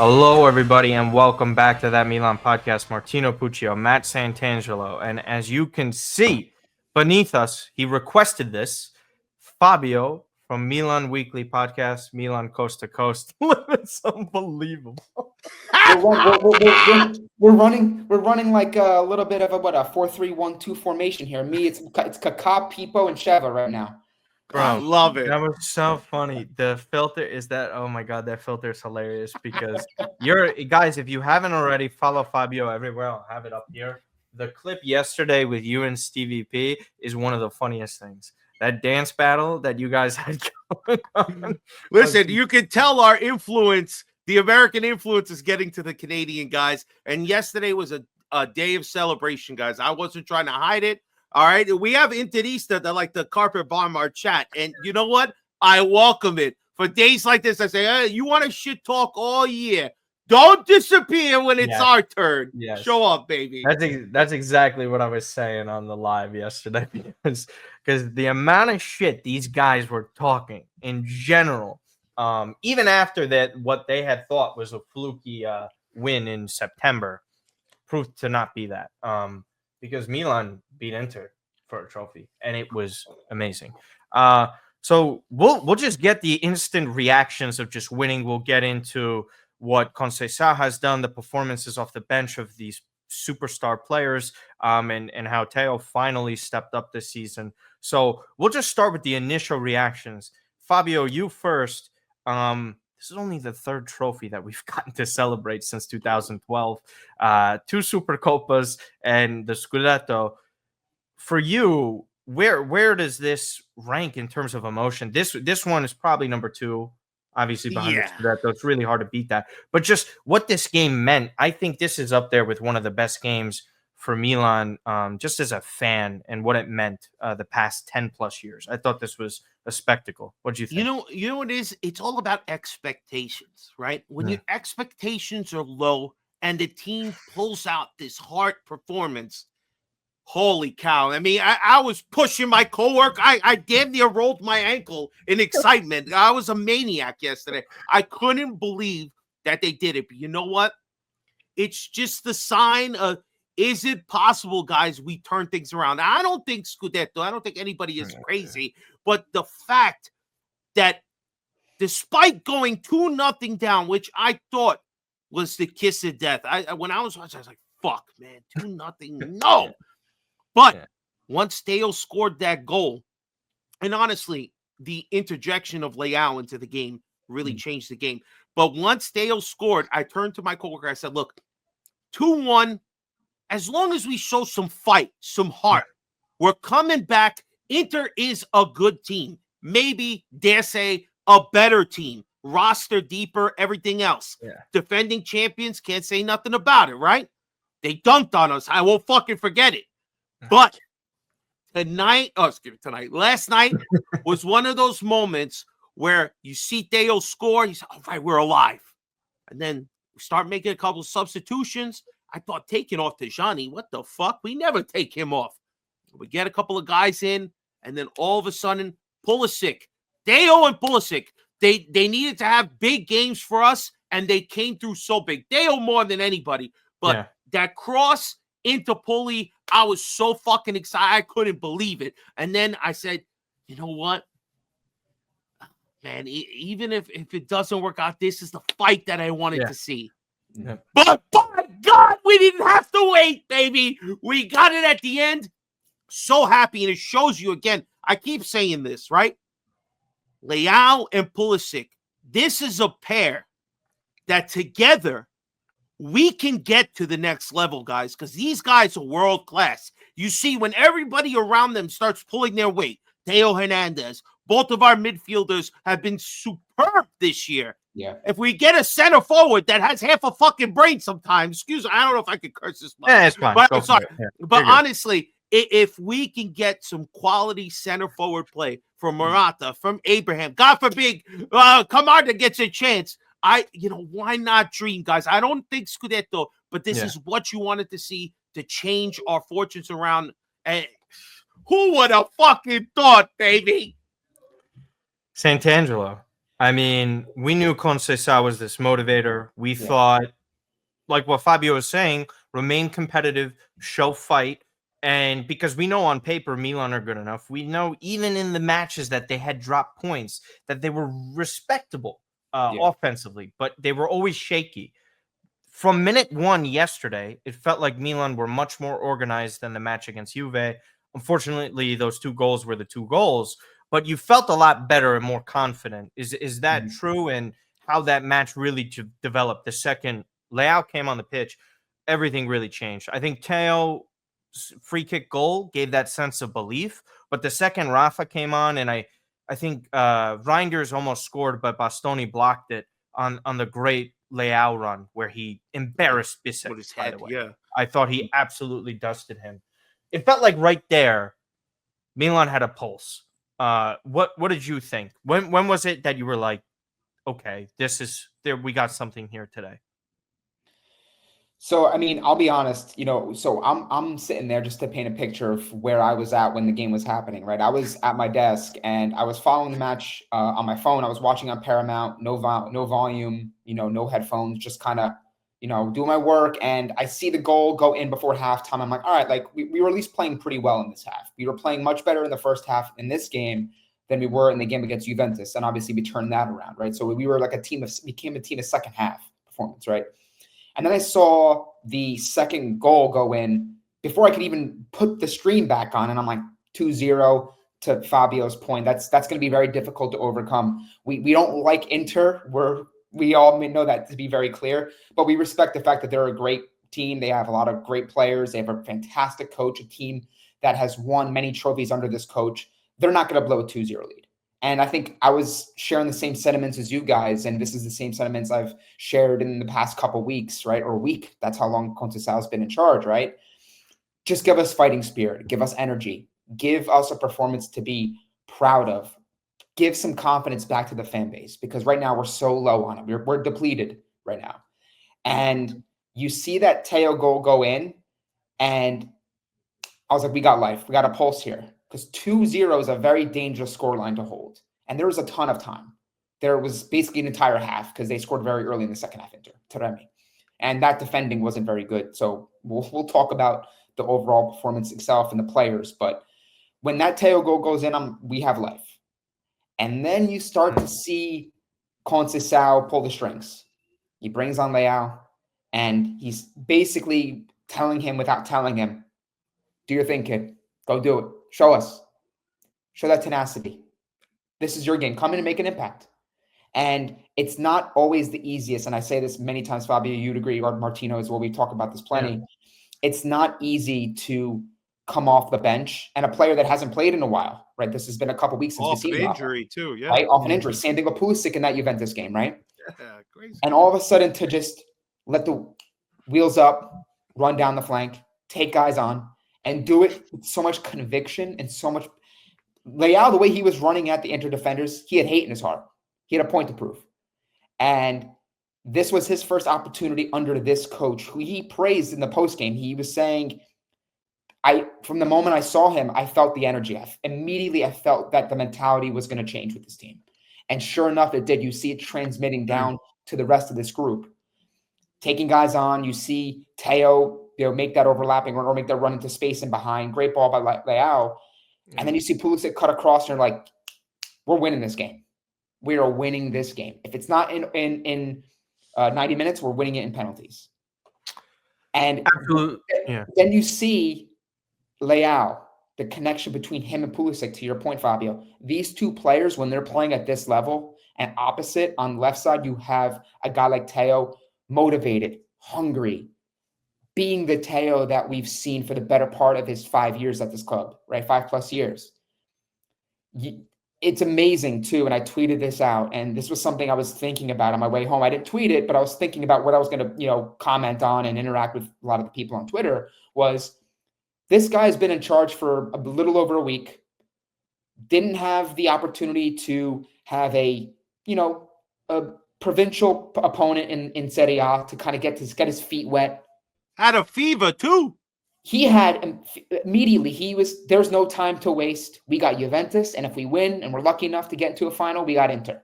Hello, everybody, and welcome back to That Milan Podcast. Martino Puccio, Matt Santangelo, and as you can see beneath us, he requested this. Fabio from Milan Weekly Podcast, Milan Coast to Coast. It's unbelievable. We're running like a little bit of a 4-3-1-2 formation here. It's Kaká, Pipo, and Sheva right now. Bro, I love it. That was so funny. The filter is that, oh my God, that filter is hilarious because guys, if you haven't already, follow Fabio everywhere. I'll have it up here. The clip yesterday with you and Stevie P is one of the funniest things. That dance battle that you guys had going on. Listen, you can tell our influence, the American influence is getting to the Canadian guys. And yesterday was a day of celebration, guys. I wasn't trying to hide it. All right. We have Interista that like the carpet bomb our chat. And you know what? I welcome it. For days like this, I say, hey, you want to shit talk all year. Don't disappear when it's our turn. Yes. Show up, baby. That's exactly what I was saying on the live yesterday because the amount of shit these guys were talking in general, even after that, what they had thought was a fluky win in September proved to not be that. Because Milan beat Inter for a trophy, and it was amazing. So we'll just get the instant reactions of just winning. We'll get into what Conceição has done, the performances off the bench of these superstar players, and how Theo finally stepped up this season. So we'll just start with the initial reactions. Fabio, you first. This is only the third trophy that we've gotten to celebrate since 2012. 2 Supercoppas and the Scudetto. For you, where does this rank in terms of emotion? This one is probably number 2, obviously behind the Scudetto. It's really hard to beat that. But just what this game meant, I think this is up there with one of the best games for Milan, just as a fan, and what it meant the past 10 plus years. I thought this was a spectacle. What do you think? You know what it is? It's all about expectations, right? When your expectations are low and the team pulls out this heart performance, holy cow. I mean, I was pushing my coworker. I damn near rolled my ankle in excitement. I was a maniac yesterday. I couldn't believe that they did it. But you know what? It's just the sign of, is it possible, guys, we turn things around? Now, I don't think Scudetto, I don't think anybody is crazy, but the fact that despite going 2-0 down, which I thought was the kiss of death, when I was watching, I was like, fuck, man, 2-0, no. But once Theo scored that goal, and honestly, the interjection of Leao into the game really changed the game. But once Theo scored, I turned to my coworker, I said, look, 2-1, as long as we show some fight, some heart, we're coming back. Inter is a good team. Maybe, dare say, a better team. Roster deeper, everything else. Defending champions, can't say nothing about it, right? They dunked on us. I won't fucking forget it. But last night was one of those moments where you see Theo score, you say, all right, we're alive. And then we start making a couple of substitutions. I thought taking off Tijani, what the fuck? We never take him off. We get a couple of guys in, and then all of a sudden, Pulisic, Theo and Pulisic, they needed to have big games for us, and they came through so big. Theo more than anybody. But that cross into Pully, I was so fucking excited. I couldn't believe it. And then I said, you know what? Man, even if it doesn't work out, this is the fight that I wanted to see. But by God, we didn't have to wait, baby. We got it at the end. So happy. And it shows you again. I keep saying this, right? Leao and Pulisic. This is a pair that together we can get to the next level, guys, because these guys are world class. You see, when everybody around them starts pulling their weight, Theo Hernandez, both of our midfielders have been superb this year. Yeah. If we get a center forward that has half a fucking brain sometimes, excuse me, I don't know if I could curse this much. Yeah, it's fine. But I'm sorry. But honestly, if we can get some quality center forward play from Morata, from Abraham, God forbid, Camarda gets a chance. Why not dream, guys? I don't think Scudetto, but this is what you wanted to see to change our fortunes around. And who would have fucking thought, baby? Santangelo. I mean, we knew Conceição was this motivator. We Yeah. thought, like what Fabio was saying, remain competitive, show fight. And because we know on paper Milan are good enough, we know even in the matches that they had dropped points, that they were respectable offensively, but they were always shaky. From minute one yesterday, it felt like Milan were much more organized than the match against Juve. Unfortunately, those 2 goals were the 2 goals, but you felt a lot better and more confident. Is that true? And how that match really developed the second Leao came on the pitch, everything really changed. I think Teo's free kick goal gave that sense of belief, but the second Rafa came on, and I think Reinders almost scored, but Bastoni blocked it on the great Leao run where he embarrassed Bissek with his by head. the way. Yeah. I thought he absolutely dusted him. It felt like right there, Milan had a pulse. What did you think? When was it that you were like, okay, this is there? We got something here today. So, I mean, I'll be honest, so I'm sitting there just to paint a picture of where I was at when the game was happening, right? I was at my desk and I was following the match on my phone. I was watching on Paramount, no volume, no headphones, just kind of, doing my work. And I see the goal go in before halftime. I'm like, all right, like we were at least playing pretty well in this half. We were playing much better in the first half in this game than we were in the game against Juventus. And obviously we turned that around, right? So we were like became a team of second half performance, right? And then I saw the second goal go in before I could even put the stream back on. And I'm like 2-0 to Fabio's point. That's going to be very difficult to overcome. We don't like Inter. We all know that to be very clear, but we respect the fact that they're a great team. They have a lot of great players. They have a fantastic coach, a team that has won many trophies under this coach. They're not going to blow a 2-0 lead. And I think I was sharing the same sentiments as you guys, and this is the same sentiments I've shared in the past couple weeks, right? Or week. That's how long Conceição has been in charge, right? Just give us fighting spirit. Give us energy. Give us a performance to be proud of. Give some confidence back to the fan base, because right now we're so low on it. We're depleted right now. And you see that Teo goal go in, and I was like, we got life. We got a pulse here. Because 2-0 is a very dangerous scoreline to hold. And there was a ton of time. There was basically an entire half because they scored very early in the second half, Inter, Teremi. And that defending wasn't very good. So we'll talk about the overall performance itself and the players. But when that Teo goal goes in, we have life. And then you start to see Conceição pull the strings. He brings on Leao, and he's basically telling him without telling him, do your thing, kid. Go do it. Show us. Show that tenacity. This is your game. Come in and make an impact. And it's not always the easiest. And I say this many times, Fabio, you'd agree, or Martino as well. We talk about this plenty. Yeah. It's not easy to come off the bench and a player that hasn't played in a while, right? This has been a couple weeks since we've seen him. Off an injury too, yeah. Right? Off an injury. Same thing with Pulisic in that Juventus game, right? Yeah, crazy. And all of a sudden to just let the wheels up, run down the flank, take guys on, and do it with so much conviction and so much. Leao, the way he was running at the Inter defenders, he had hate in his heart. He had a point to prove. And this was his first opportunity under this coach, who he praised in the postgame. He was saying, from the moment I saw him, I felt the energy. Immediately, I felt that the mentality was going to change with this team. And sure enough, it did. You see it transmitting down to the rest of this group. Taking guys on, you see Teo, make that overlapping or make that run into space and behind. Great ball by Leao. And then you see Pulisic cut across, and you're like, we're winning this game. We are winning this game. If it's not in 90 minutes, we're winning it in penalties. And then you see Leao, the connection between him and Pulisic, to your point, Fabio. These two players, when they're playing at this level, and opposite on the left side, you have a guy like Teo, motivated, hungry, being the Teo that we've seen for the better part of his 5 years at this club, right? 5+ years. It's amazing too. And I tweeted this out, and this was something I was thinking about on my way home. I didn't tweet it, but I was thinking about what I was going to, comment on and interact with a lot of the people on Twitter. Was this guy has been in charge for a little over a week, didn't have the opportunity to have a provincial opponent in Serie A to kind of get his feet wet. Had a fever too. He had immediately, there's no time to waste. We got Juventus, and if we win and we're lucky enough to get into a final, we got Inter.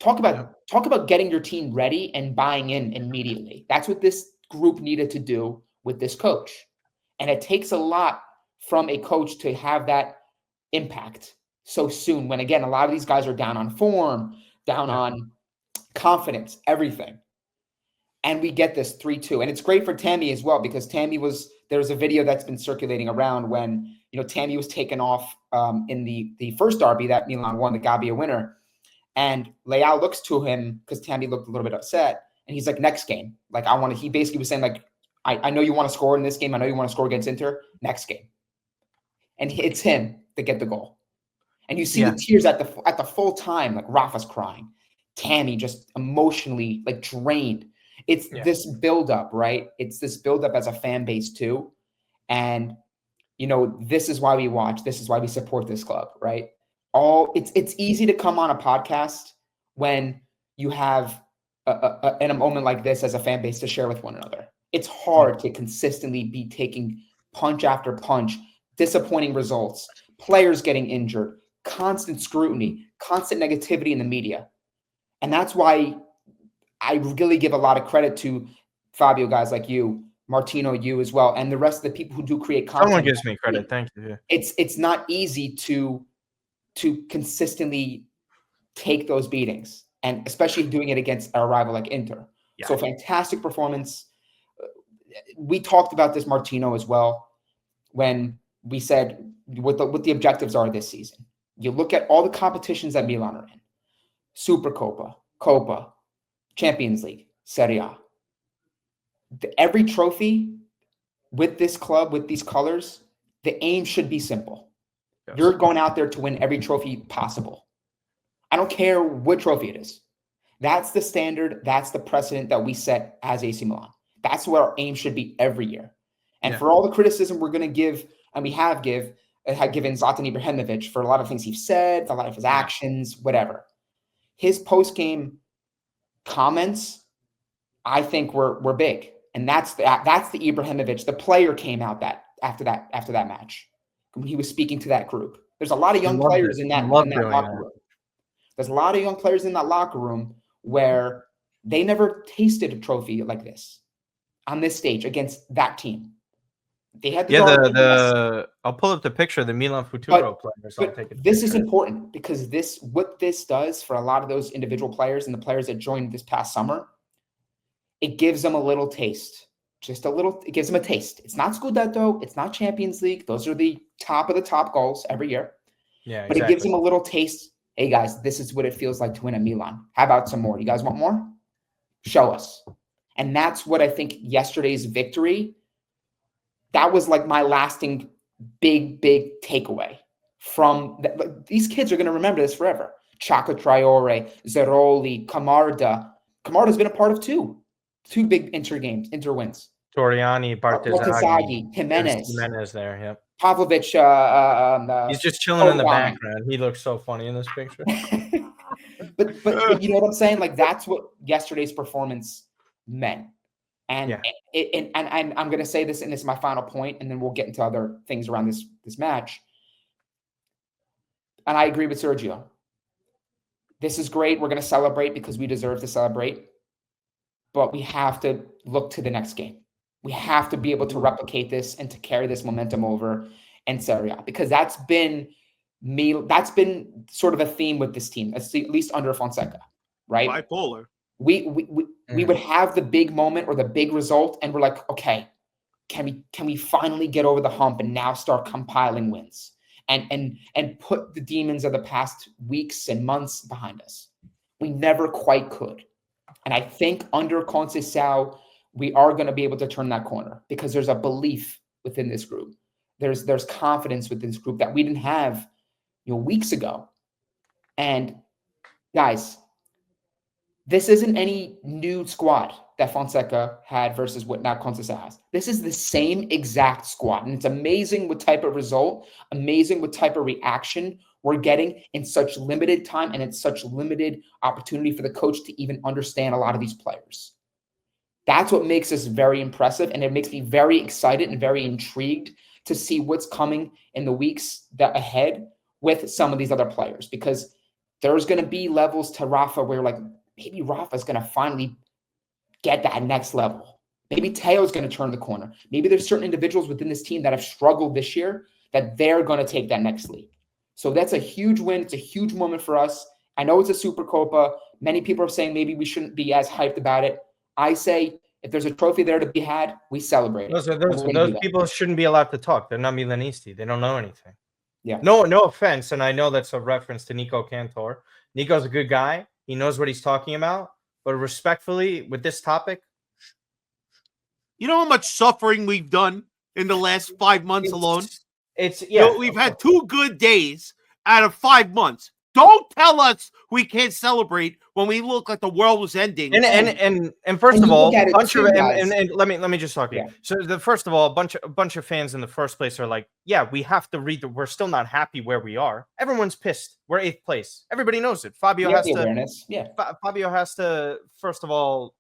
Talk about getting your team ready and buying in immediately. That's what this group needed to do with this coach. And it takes a lot from a coach to have that impact so soon when, again, a lot of these guys are down on form, down on confidence, everything. And we get this 3-2. And it's great for Tammy as well, because there's a video that's been circulating around when, Tammy was taken off in the first derby that Milan won, the Gabbia winner. And Leao looks to him because Tammy looked a little bit upset. And he's like, next game. Like, he basically was saying, like, I know you want to score in this game. I know you want to score against Inter. Next game. And it's him to get the goal. And you see the tears at the full time, like Rafa's crying. Tammy just emotionally like drained. It's this buildup, right? It's this buildup as a fan base too. And, this is why we watch. This is why we support this club, right? It's easy to come on a podcast when you have in a moment like this as a fan base to share with one another. It's hard to consistently be taking punch after punch, disappointing results, players getting injured, constant scrutiny, constant negativity in the media. And that's why I really give a lot of credit to Fabio, guys like you, Martino, you as well, and the rest of the people who do create content. Someone gives me credit. Thank you. Yeah. It's not easy to consistently take those beatings, and especially doing it against a rival like Inter. Yeah. So fantastic performance. We talked about this, Martino, as well, when we said what the objectives are this season. You look at all the competitions that Milan are in: Supercoppa, Coppa, Champions League, Serie A. Every trophy with this club, with these colors, the aim should be simple. Yes. You're going out there to win every trophy possible. I don't care what trophy it is. That's the standard. That's the precedent that we set as AC Milan. That's what our aim should be every year. And for all the criticism we're going to give, and we have given Zlatan Ibrahimovic for a lot of things he's said, a lot of his actions, whatever. His post-game comments, I think, were big. And that's the Ibrahimovic. The player came out after that match when he was speaking to that group. There's a lot of young players in that locker room. There's a lot of young players in that locker room where they never tasted a trophy like this on this stage against that team. They had I'll pull up the picture of the Milan Futuro players. This is important because what this does for a lot of those individual players and the players that joined this past summer, it gives them a little taste. It gives them a taste. It's not Scudetto, it's not Champions League. Those are the top of the top goals every year. Yeah, but it gives them a little taste. Hey guys, this is what it feels like to win at Milan. How about some more? You guys want more? Show us. And that's what I think yesterday's victory, that was like my lasting big takeaway from these kids are going to remember this forever. Chaka Traore, Zeroli, Camarda. Camarda's been a part of two big Inter wins. Toriani, Bartesaghi, Jimenez there, yep. Pavlovic. He's just chilling in the background. He looks so funny in this picture. but you know what I'm saying? Like, that's what yesterday's performance meant. And I'm going to say this, and this is my final point, and then we'll get into other things around this match. And I agree with Sergio. This is great. We're going to celebrate because we deserve to celebrate. But we have to look to the next game. We have to be able to replicate this and to carry this momentum over in Serie A, because that's been sort of a theme with this team, at least under Fonseca, right? Bipolar. We would have the big moment or the big result, and we're like, okay, can we finally get over the hump and now start compiling wins and put the demons of the past weeks and months behind us? We never quite could. And I think under Conceição, we are going to be able to turn that corner because there's a belief within this group. There's confidence within this group that we didn't have, weeks ago. And guys, this isn't any new squad that Fonseca had versus what now Conceição has. This is the same exact squad. And it's amazing what type of result, amazing what type of reaction we're getting in such limited time, and it's such limited opportunity for the coach to even understand a lot of these players. That's what makes us very impressive, and it makes me very excited and very intrigued to see what's coming in the weeks ahead with some of these other players. Because there's going to be levels to Rafa where like maybe Rafa's going to finally get that next level. Maybe Teo's going to turn the corner. Maybe there's certain individuals within this team that have struggled this year that they're going to take that next leap. So that's a huge win. It's a huge moment for us. I know it's a Supercoppa. Many people are saying maybe we shouldn't be as hyped about it. I say if there's a trophy there to be had, we celebrate it. Those people shouldn't be allowed to talk. They're not Milanisti. They don't know anything. Yeah. No offense, and I know that's a reference to Nico Cantor. Nico's a good guy. He knows what he's talking about. But respectfully, with this topic, you know how much suffering we've done in the last 5 months alone? We've had 2 good days out of 5 months. Don't tell us we can't celebrate when we look like the world was ending. And first of all, let me just talk to you. So first of all, a bunch of fans in the first place are like, yeah, we have to read we're still not happy where we are. Everyone's pissed. We're 8th place. Everybody knows it. Fabio has to first of all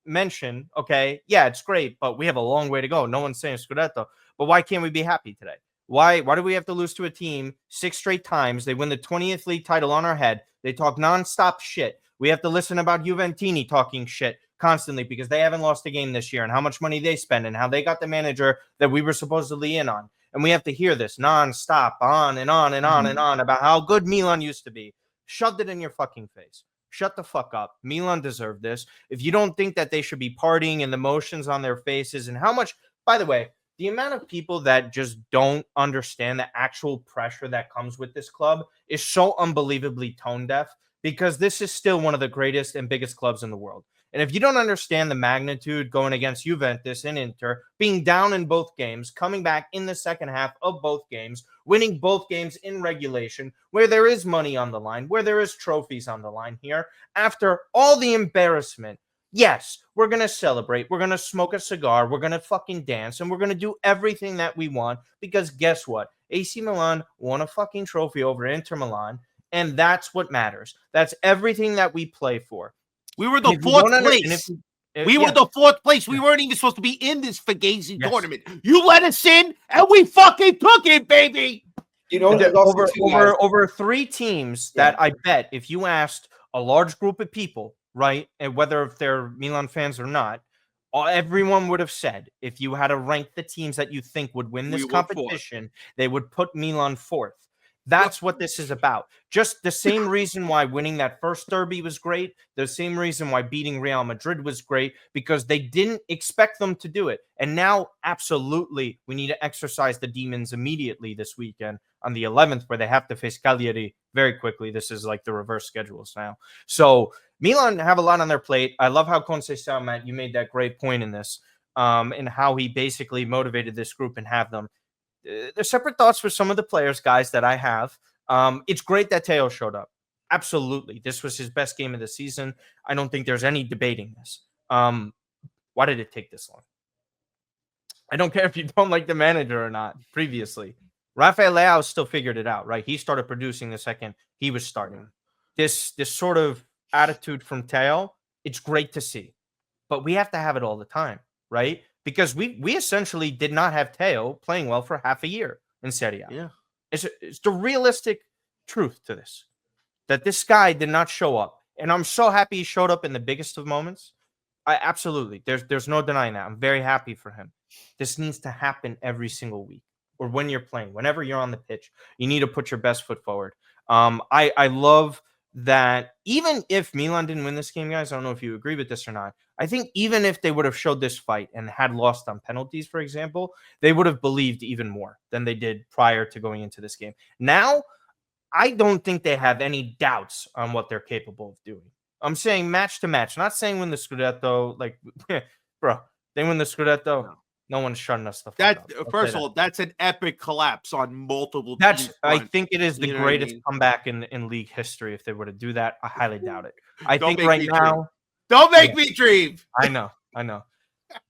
mention, okay, yeah, it's great, but we have a long way to go. No one's saying Scudetto, but why can't we be happy today? Why do we have to lose to a team 6 straight times? They win the 20th league title on our head. They talk nonstop shit. We have to listen about Juventini talking shit constantly because they haven't lost a game this year and how much money they spend and how they got the manager that we were supposedly in on. And we have to hear this nonstop on and on and on and on about how good Milan used to be. Shoved it in your fucking face. Shut the fuck up. Milan deserved this. If you don't think that they should be partying and the emotions on their faces and how much, by the way, the amount of people that just don't understand the actual pressure that comes with this club is so unbelievably tone deaf because this is still one of the greatest and biggest clubs in the world. And if you don't understand the magnitude going against Juventus and Inter, being down in both games, coming back in the second half of both games, winning both games in regulation, where there is money on the line, where there is trophies on the line here, after all the embarrassment, yes, we're going to celebrate. We're going to smoke a cigar. We're going to fucking dance. And we're going to do everything that we want because guess what? AC Milan won a fucking trophy over Inter Milan. And that's what matters. That's everything that we play for. We were the 4th place. We were the 4th place. We weren't even supposed to be in this Fugazi tournament. You let us in and we fucking took it, baby. You know, over 3 teams that I bet if you asked a large group of people, right, and whether if they're Milan fans or not, everyone would have said if you had to rank the teams that you think would win this competition, they would put Milan 4th. That's what this is about. Just the same reason why winning that first derby was great, the same reason why beating Real Madrid was great, because they didn't expect them to do it. And now, absolutely, we need to exercise the demons immediately this weekend on the 11th, where they have to face Cagliari very quickly. This is like the reverse schedules now. So Milan have a lot on their plate. I love how Conceição, Matt, you made that great point in this, and how he basically motivated this group and have them. There's separate thoughts for some of the players, guys, that I have. It's great that Teo showed up. Absolutely. This was his best game of the season. I don't think there's any debating this. Why did it take this long? I don't care if you don't like the manager or not previously. Rafael Leao still figured it out, right? He started producing the second he was starting. This sort of attitude from Teo, it's great to see. But we have to have it all the time, right? Because we essentially did not have Teo playing well for half a year in Serie A. Yeah. It's the realistic truth to this, that this guy did not show up. And I'm so happy he showed up in the biggest of moments. Absolutely. There's no denying that. I'm very happy for him. This needs to happen every single week or when you're playing. Whenever you're on the pitch, you need to put your best foot forward. I love that even if Milan didn't win this game, guys, I don't know if you agree with this or not. I think even if they would have showed this fight and had lost on penalties, for example, they would have believed even more than they did prior to going into this game. Now, I don't think they have any doubts on what they're capable of doing. I'm saying match to match, not saying win the Scudetto. Like, bro, they win the Scudetto. No one's shutting us the fuck up. First of all, that's an epic collapse on multiple teams. I think it is the greatest comeback in league history. If they were to do that, I highly doubt it. I think right now. Don't make me dream. I know.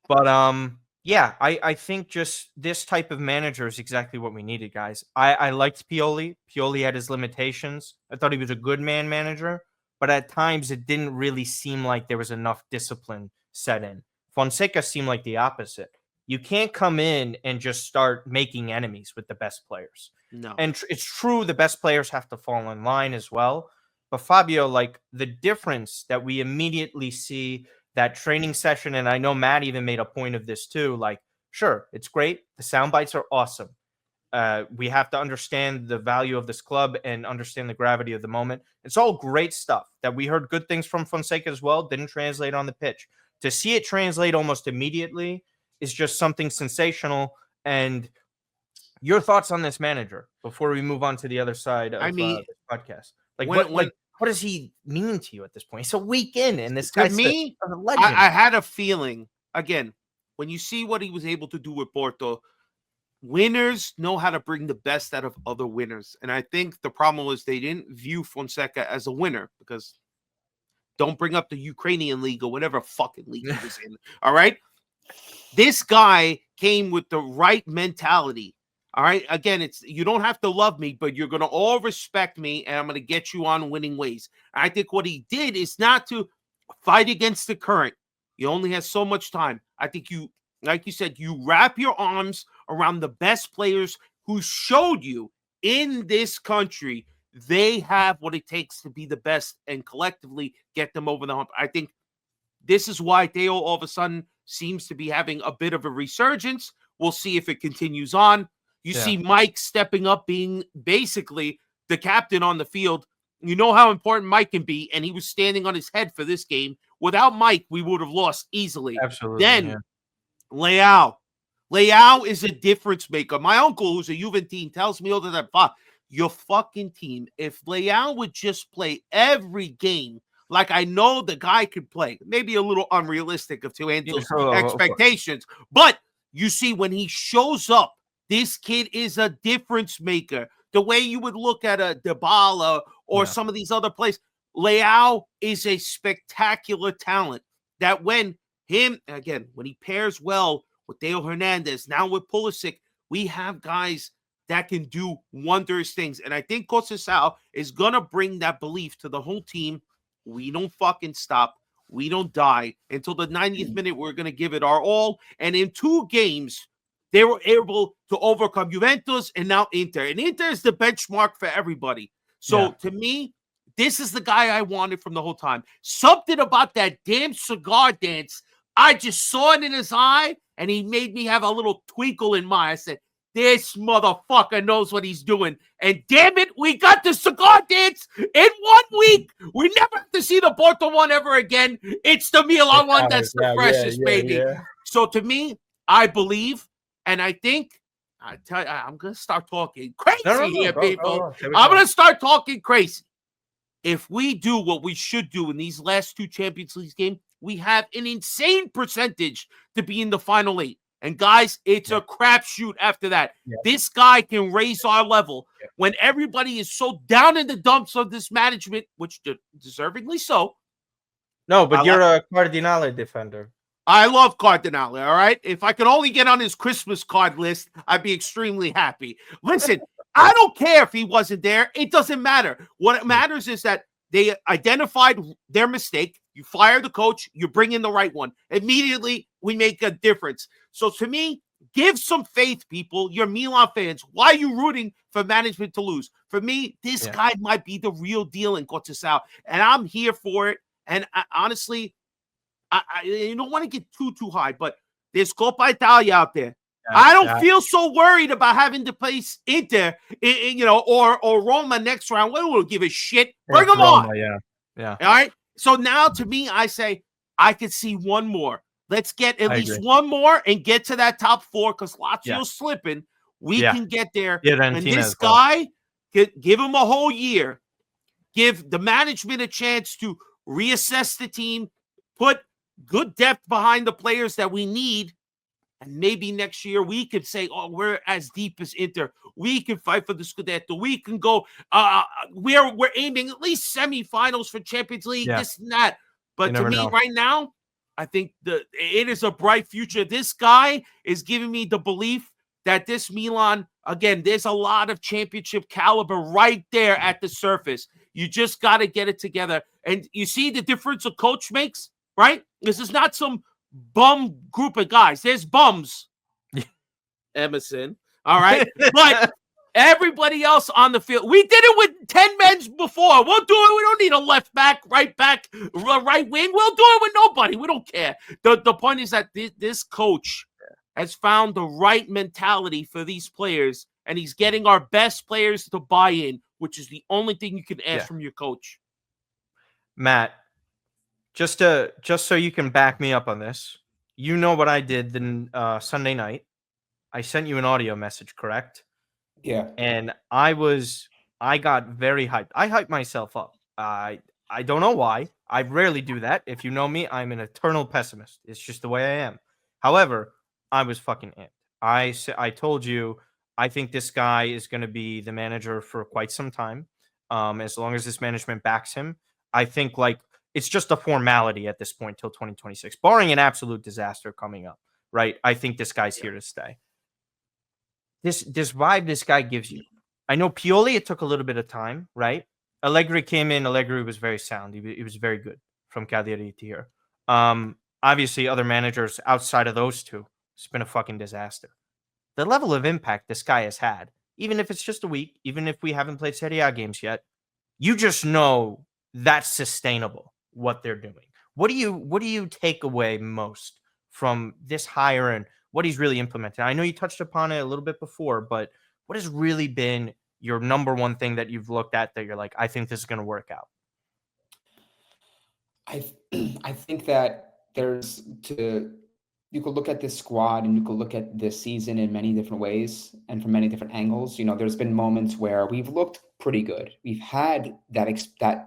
But yeah, I think just this type of manager is exactly what we needed, guys. I liked Pioli. Pioli had his limitations. I thought he was a good man manager, but at times it didn't really seem like there was enough discipline set in. Fonseca seemed like the opposite. You can't come in and just start making enemies with the best players. No. And it's true the best players have to fall in line as well. But Fabio, like the difference that we immediately see that training session, and I know Matt even made a point of this too. Like, sure, it's great. The sound bites are awesome. We have to understand the value of this club and understand the gravity of the moment. It's all great stuff that we heard good things from Fonseca as well. Didn't translate on the pitch. To see it translate almost immediately is just something sensational. And your thoughts on this manager before we move on to the other side of I mean, this podcast? Like, when what does he mean to you at this point? He's a week in, and this to guy's me, a legend. I had a feeling again when you see what he was able to do with Porto. Winners know how to bring the best out of other winners, and I think the problem was they didn't view Fonseca as a winner because don't bring up the Ukrainian league or whatever fucking league he was in. All right, this guy came with the right mentality. All right. Again, it's you don't have to love me, but you're going to all respect me, and I'm going to get you on winning ways. I think what he did is not to fight against the current. You only have so much time. I think you, like you said, you wrap your arms around the best players who showed you in this country they have what it takes to be the best and collectively get them over the hump. I think this is why Theo all of a sudden seems to be having a bit of a resurgence. We'll see if it continues on. You see Mike stepping up, being basically the captain on the field. You know how important Mike can be, and he was standing on his head for this game. Without Mike, we would have lost easily. Absolutely. Then Leao. Leao is a difference maker. My uncle, who's a Juventine, tells me all the time, your fucking team, if Leao would just play every game like I know the guy could play, maybe a little unrealistic of Angel's expectations, but you see when he shows up, this kid is a difference maker. The way you would look at a Dybala or some of these other players, Leao is a spectacular talent that when he pairs well with Theo Hernandez, now with Pulisic, we have guys that can do wondrous things. And I think Conceição is going to bring that belief to the whole team. We don't fucking stop. We don't die. Until the 90th minute, we're going to give it our all. And in 2 games, they were able to overcome Juventus and now Inter. And Inter is the benchmark for everybody. So to me, this is the guy I wanted from the whole time. Something about that damn cigar dance. I just saw it in his eye, and he made me have a little twinkle in my eye. I said, this motherfucker knows what he's doing. And damn it, we got the cigar dance in 1 week. We never have to see the Porto one ever again. It's the Milan one that's the freshest, baby. So to me, I believe, and I think, I tell you, I'm going to start talking crazy here, people. I'm going to start talking crazy. If we do what we should do in these last 2 Champions League games, we have an insane percentage to be in the final 8. And guys, it's a crapshoot after that. This guy can raise our level when everybody is so down in the dumps of this management, which deservingly so. No, but you're a Cardinale defender. I love Cardinale, all right? If I could only get on his Christmas card list, I'd be extremely happy. Listen, I don't care if he wasn't there. It doesn't matter. What matters is that they identified their mistake. You fire the coach. You bring in the right one. Immediately, we make a difference. So to me, give some faith, people. You're Milan fans. Why are you rooting for management to lose? For me, this guy might be the real deal in Conceição, and I'm here for it. And honestly, you don't want to get too high, but there's Coppa Italia out there. I don't feel so worried about having to place Inter, or Roma next round. We don't give a shit. Bring them on. Yeah. All right. So now, to me, I say I could see one more. Let's get at least one more and get to that top 4 because Lazio's slipping. We can get there. And this guy, give him a whole year. Give the management a chance to reassess the team, put good depth behind the players that we need. And maybe next year we could say, oh, we're as deep as Inter. We can fight for the Scudetto. We can go. We're aiming at least semifinals for Champions League, this and that. But to me, right now, I think it is a bright future. This guy is giving me the belief that this Milan, again, there's a lot of championship caliber right there at the surface. You just got to get it together. And you see the difference a coach makes, right? This is not some bum group of guys. There's bums. Emerson. All right. But Everybody else on the field. We did it with 10 men before. We'll do it. We don't need a left back, right wing. We'll do it with nobody. We don't care. The point is that this coach has found the right mentality for these players, and he's getting our best players to buy in, which is the only thing you can ask from your coach. Matt, just so you can back me up on this, you know what I did the Sunday night. I sent you an audio message, correct? Yeah. And I got very hyped. I hyped myself up. I don't know why. I rarely do that. If you know me, I'm an eternal pessimist. It's just the way I am. However, I was fucking amped. I told you I think this guy is going to be the manager for quite some time. As long as this management backs him, I think like it's just a formality at this point till 2026, barring an absolute disaster coming up. Right? I think this guy's here to stay. This vibe this guy gives you. I know Pioli, it took a little bit of time, right? Allegri came in. Allegri was very sound. He was very good from Cagliari to here. Obviously, other managers outside of those two, it's been a fucking disaster. The level of impact this guy has had, even if it's just a week, even if we haven't played Serie A games yet, you just know that's sustainable, what they're doing. What do you take away most from this hire and what he's really implemented? I know you touched upon it a little bit before, but what has really been your number one thing that you've looked at that you're like, I think this is going to work out? I think that you could look at this squad and you could look at this season in many different ways and from many different angles. You know, there's been moments where we've looked pretty good. We've had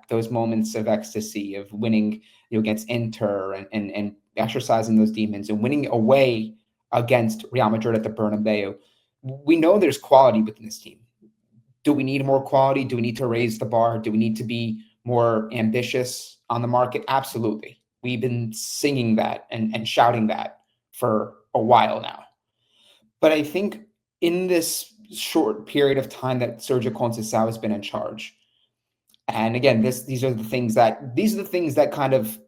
those moments of ecstasy of winning, against Inter and exercising those demons and winning away against Real Madrid at the Bernabeu. We know there's quality within this team. Do we need more quality? Do we need to raise the bar? Do we need to be more ambitious on the market? Absolutely. We've been singing that and shouting that for a while now. But I think in this short period of time that Sergio Conceição has been in charge, and again, these are the things that kind of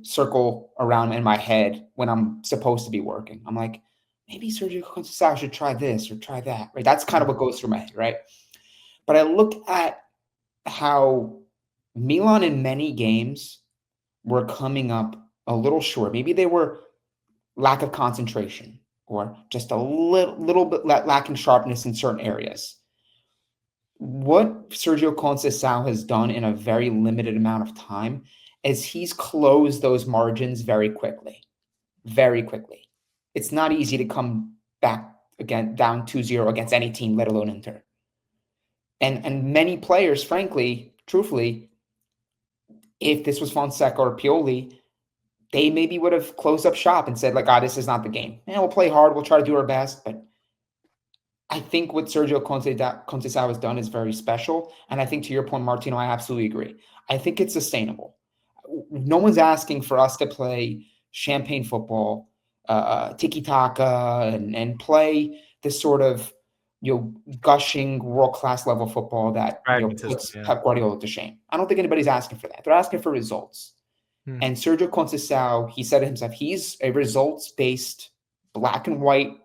circle around in my head when I'm supposed to be working. I'm like, maybe Sergio Conceição should try this or try that, right? That's kind of what goes through my head, right? But I look at how Milan in many games were coming up a little short. Maybe they were lack of concentration or just a little bit lacking sharpness in certain areas. What Sergio Conceição has done in a very limited amount of time is he's closed those margins very quickly. Very quickly. It's not easy to come back again down 2-0 against any team, let alone Inter. And many players, frankly, truthfully, if this was Fonseca or Pioli, they maybe would have closed up shop and said, like, this is not the game. We'll play hard. We'll try to do our best. But I think what Sergio Conceição has done is very special. And I think to your point, Martino, I absolutely agree. I think it's sustainable. No one's asking for us to play champagne football, tiki-taka, and play this sort of gushing world-class level football that puts Pep Guardiola to shame. I don't think anybody's asking for that. They're asking for results. And Sergio Conceição, he said it himself, he's a results-based, black and white,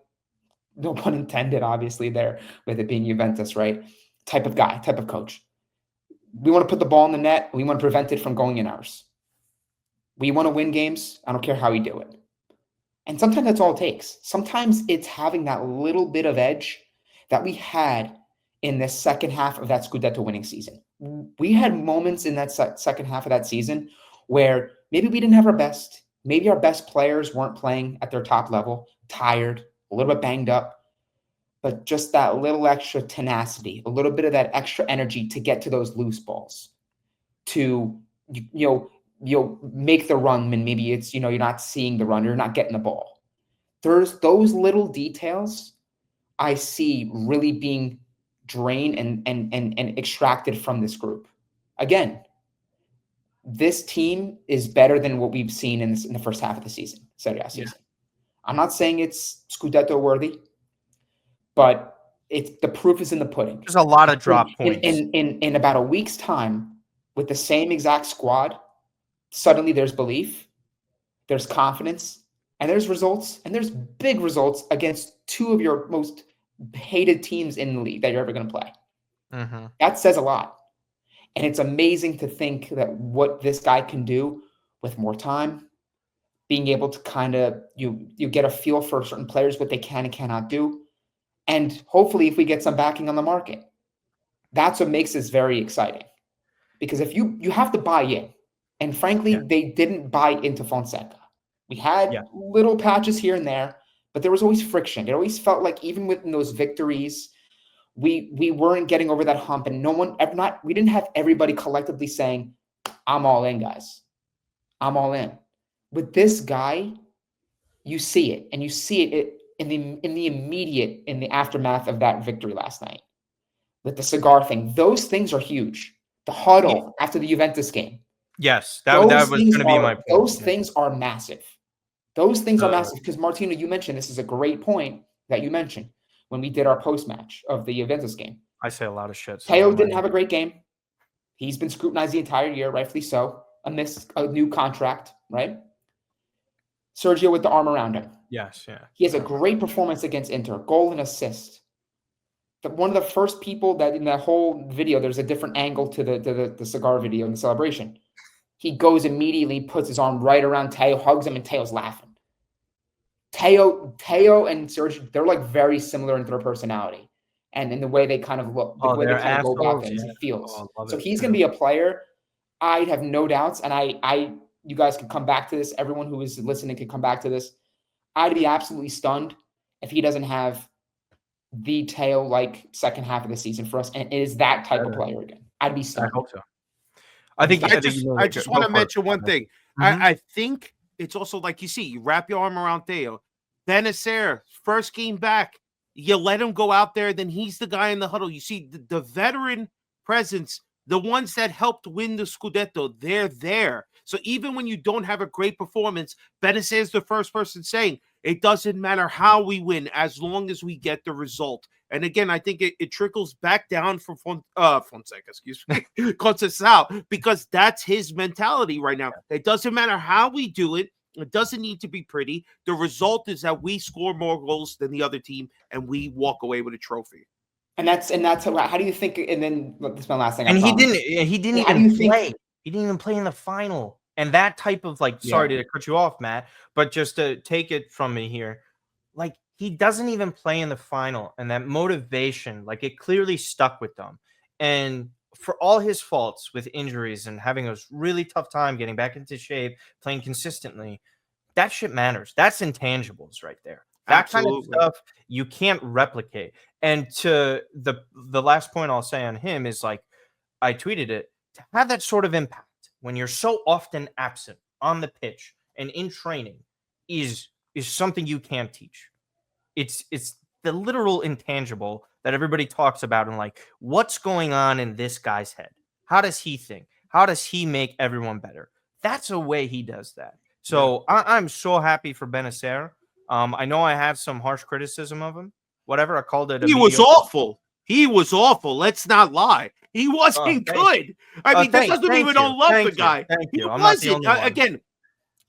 no pun intended, obviously, there, with it being Juventus, right? Type of guy, type of coach. We want to put the ball in the net. We want to prevent it from going in ours. We want to win games. I don't care how we do it. And sometimes that's all it takes. Sometimes it's having that little bit of edge that we had in the second half of that Scudetto winning season. We had moments in that second half of that season where maybe we didn't have our best. Maybe our best players weren't playing at their top level, tired, a little bit banged up, but just that little extra tenacity, a little bit of that extra energy to get to those loose balls, to, make the run when maybe it's, you're not seeing the run, you're not getting the ball. There's those little details I see really being drained and extracted from this group. Again, this team is better than what we've seen in the first half of the season, Serie A season. I'm not saying it's Scudetto worthy, but the proof is in the pudding. There's a lot of drop points. In about a week's time, with the same exact squad, suddenly there's belief, there's confidence, and there's results, and there's big results against two of your most hated teams in the league that you're ever going to play. Mm-hmm. That says a lot. And it's amazing to think that what this guy can do with more time, being able to kind of, you get a feel for certain players, what they can and cannot do. And hopefully if we get some backing on the market, that's what makes this very exciting. Because if you have to buy in, and frankly, they didn't buy into Fonseca. We had little patches here and there, but there was always friction. It always felt like even within those victories, we weren't getting over that hump, and we didn't have everybody collectively saying, I'm all in, guys. I'm all in. With this guy, you see it, and you see it in the aftermath of that victory last night. With the cigar thing, those things are huge. The huddle after the Juventus game. Yes, that was going to be my point. Those things are massive. Those things are massive because, Martino, you mentioned, this is a great point that you mentioned when we did our post-match of the Juventus game. I say a lot of shit. Teo didn't have a great game. He's been scrutinized the entire year, rightfully so, amidst a new contract, right? Sergio with the arm around him. Yes, yeah. He has a great performance against Inter, goal and assist. One of the first people that in that whole video, there's a different angle to the cigar video in the celebration. He goes immediately, puts his arm right around Teo, hugs him, and Teo's laughing. Teo and Sergio, they're like very similar in their personality and in the way they kind of look, the way they kind of go about things, it feels. So he's going to be a player. I have no doubts, and you guys can come back to this. Everyone who is listening can come back to this. I'd be absolutely stunned if he doesn't have the Teo-like second half of the season for us, and it is that type of player again. I'd be stunned. I hope so. I just want to mention one thing. Mm-hmm. I think it's also like you wrap your arm around Teo. Benacer, first game back, you let him go out there, then he's the guy in the huddle. You see the veteran presence, the ones that helped win the Scudetto, they're there. So even when you don't have a great performance, Benacer is the first person saying, it doesn't matter how we win as long as we get the result. And again, I think it trickles back down from Fonseca, excuse me, Conceição, because that's his mentality right now. It doesn't matter how we do it. It doesn't need to be pretty. The result is that we score more goals than the other team, and we walk away with a trophy. And that's how do you think? And then this is my last thing. And he didn't even play. He didn't even play in the final. And that type of sorry to cut you off, Matt, but just to take it from me here, he doesn't even play in the final, and that motivation, it clearly stuck with them. And for all his faults with injuries and having a really tough time getting back into shape, playing consistently, that shit matters. That's intangibles right there. That Absolutely. kind of stuff you can't replicate. And to the last point I'll say on him is I tweeted it, to have that sort of impact when you're so often absent on the pitch and in training is something you can't teach. It's the literal intangible that everybody talks about and what's going on in this guy's head? How does he think? How does he make everyone better? That's a way he does that. So I'm so happy for Benacer. I know I had some harsh criticism of him. Whatever, I called it. He was awful. He was awful. Let's not lie. He wasn't good. I mean, that doesn't mean we don't love the guy. Thank you. I'm not the only one. Again,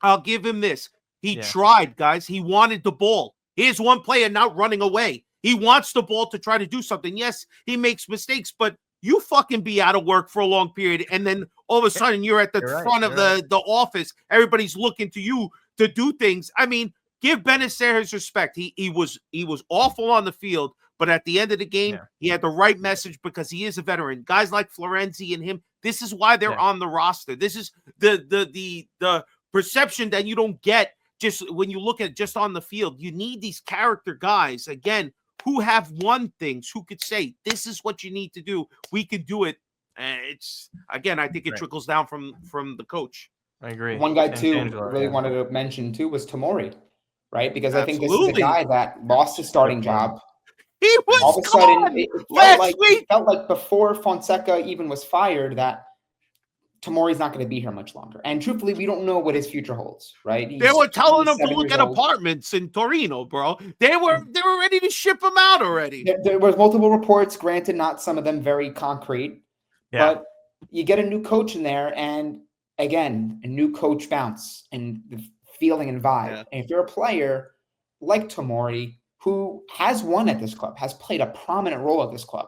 I'll give him this. He tried, guys. He wanted the ball. Here's one player not running away. He wants the ball to try to do something. Yes, he makes mistakes, but you fucking be out of work for a long period, and then all of a sudden you're at the front of the office. Everybody's looking to you to do things. I mean, give Benacer his respect. He was awful on the field, but at the end of the game, he had the right message because he is a veteran. Guys like Florenzi and him, this is why they're on the roster. This is the perception that you don't get just when you look at just on the field. You need these character guys, again, who have won things, who could say, this is what you need to do. We can do it. It's, again, I think it trickles down from the coach. I agree. One guy, too, really wanted to mention, too, was Tomori, right? Because I think this is a guy that lost his starting job. He was all of a sudden, it felt like before Fonseca even was fired that Tomori's not going to be here much longer. And truthfully, we don't know what his future holds, right? They were telling him to look at apartments in Torino, bro. They were ready to ship him out already. There was multiple reports, granted, not some of them very concrete. Yeah. But you get a new coach in there, and again, a new coach bounce and the feeling and vibe. Yeah. And if you're a player like Tomori, who has won at this club, has played a prominent role at this club.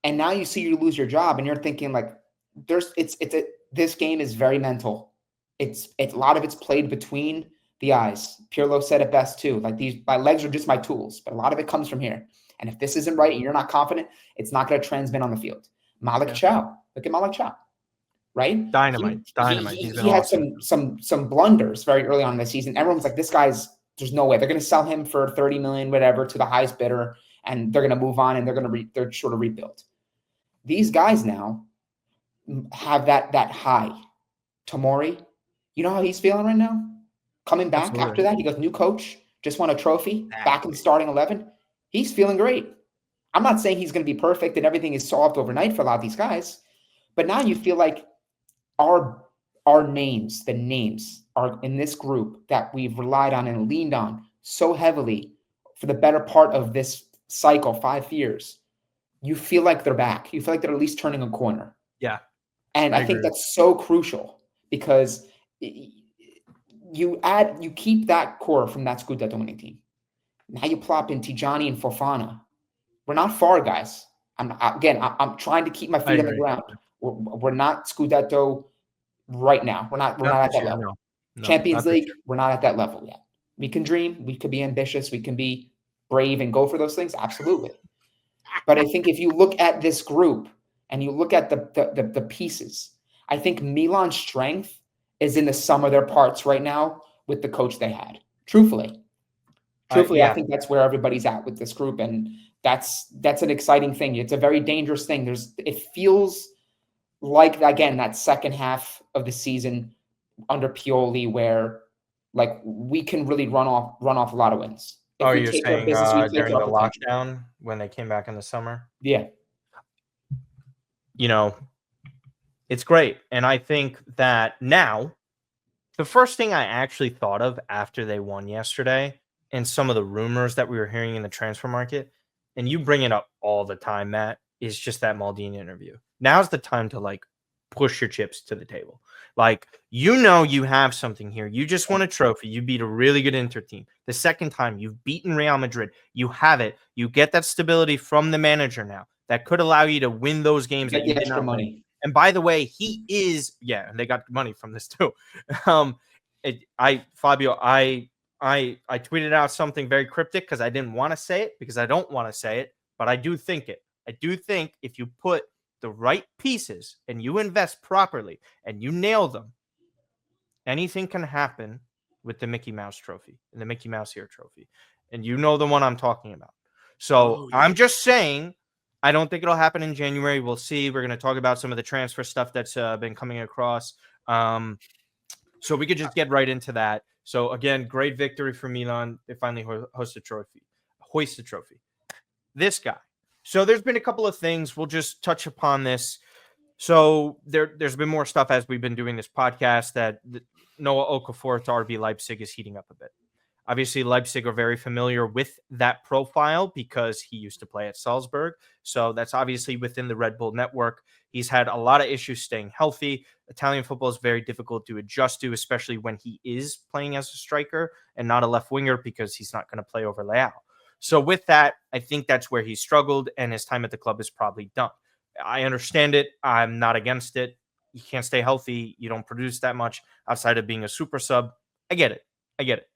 And now you see you lose your job and you're thinking like, this game is very mental. It's a lot of it's played between the eyes. Pirlo said it best too. Like my legs are just my tools, but a lot of it comes from here. And if this isn't right and you're not confident, it's not going to transmit on the field. Malik Chow, look at Malik Chow, right? Dynamite. He had some blunders very early on in the season. Everyone's like, there's no way they're going to sell him for 30 million, whatever, to the highest bidder, and they're going to move on and they're sort of rebuild. These guys now have that high. Tomori, you know how he's feeling right now? Coming back after that, he goes, new coach, just won a trophy, back in the starting 11. He's feeling great. I'm not saying he's going to be perfect and everything is solved overnight for a lot of these guys, but now you feel like our names, the names are in this group that we've relied on and leaned on so heavily for the better part of this cycle, 5 years. You feel like they're back. You feel like they're at least turning a corner. Yeah. And I think that's so crucial because you keep that core from that Scudetto winning team. Now you plop in Tijani and Fofana. We're not far, guys. I'm trying to keep my feet on the ground. We're not Scudetto right now. We're not at that level. No, Champions League, we're not at that level yet. We can dream. We could be ambitious. We can be brave and go for those things. Absolutely. But I think if you look at this group and you look at the pieces, I think Milan's strength is in the sum of their parts right now with the coach they had. Truthfully, I think that's where everybody's at with this group, and that's an exciting thing. It's a very dangerous thing. It feels like, again, that second half of the season under Pioli where like we can really run off a lot of wins. You're saying during the lockdown when they came back in the summer? Yeah. It's great. And I think that now the first thing I actually thought of after they won yesterday and some of the rumors that we were hearing in the transfer market, and you bring it up all the time, Matt, is just that Maldini interview. Now's the time to push your chips to the table. You have something here. You just won a trophy. You beat a really good Inter team. The second time you've beaten Real Madrid. You have it. You get that stability from the manager now that could allow you to win those games that you did not win. And by the way, he is, and they got money from this too. Fabio, I tweeted out something very cryptic because I didn't want to say it because I don't want to say it, but I do think it. I do think if you put the right pieces and you invest properly and you nail them, anything can happen with the Mickey Mouse trophy and the Mickey Mouse Ear trophy. And you know the one I'm talking about. So I'm just saying, I don't think it'll happen in January. We'll see. We're going to talk about some of the transfer stuff that's been coming across. So we could just get right into that. So again, great victory for Milan. They finally hoist the trophy. This guy. So there's been a couple of things. We'll just touch upon this. So there's been more stuff as we've been doing this podcast that Noah Okafor to RB Leipzig is heating up a bit. Obviously, Leipzig are very familiar with that profile because he used to play at Salzburg. So that's obviously within the Red Bull network. He's had a lot of issues staying healthy. Italian football is very difficult to adjust to, especially when he is playing as a striker and not a left winger because he's not going to play over Leao. So with that, I think that's where he struggled, and his time at the club is probably done. I understand it. I'm not against it. You can't stay healthy. You don't produce that much outside of being a super sub. I get it.